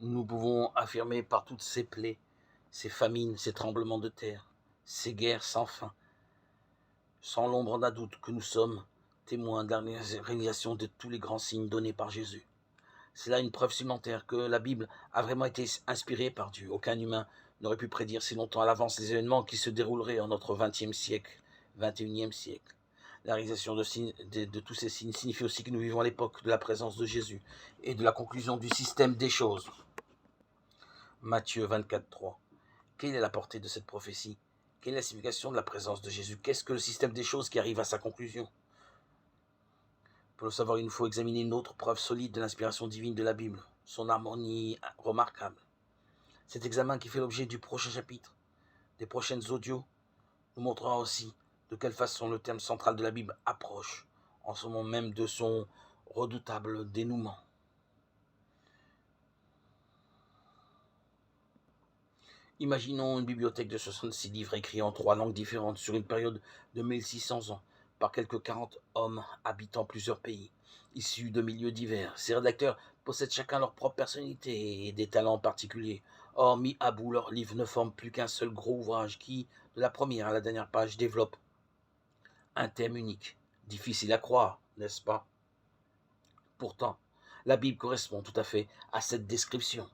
Nous pouvons affirmer par toutes ces plaies, ces famines, ces tremblements de terre, ces guerres sans fin, sans l'ombre d'un doute que nous sommes témoins de la réalisation de tous les grands signes donnés par Jésus. C'est là une preuve supplémentaire que la Bible a vraiment été inspirée par Dieu. Aucun humain n'aurait pu prédire si longtemps à l'avance les événements qui se dérouleraient en notre 20e siècle, 21e siècle. La réalisation de tous ces signes signifie aussi que nous vivons à l'époque de la présence de Jésus et de la conclusion du système des choses. Matthieu 24, 3. Quelle est la portée de cette prophétie? Quelle est la signification de la présence de Jésus? Qu'est-ce que le système des choses qui arrive à sa conclusion? Pour le savoir, il nous faut examiner une autre preuve solide de l'inspiration divine de la Bible, son harmonie remarquable. Cet examen qui fait l'objet du prochain chapitre, des prochaines audios, nous montrera aussi de quelle façon le thème central de la Bible approche, en ce moment même de son redoutable dénouement. Imaginons une bibliothèque de 66 livres écrits en 3 langues différentes sur une période de 1600 ans, par quelques 40 hommes habitant plusieurs pays, issus de milieux divers. Ces rédacteurs possèdent chacun leur propre personnalité et des talents particuliers. Or, mis à bout, leurs livres ne forment plus qu'un seul gros ouvrage qui, de la première à la dernière page, développe un thème unique. Difficile à croire, n'est-ce pas? Pourtant, la Bible correspond tout à fait à cette description.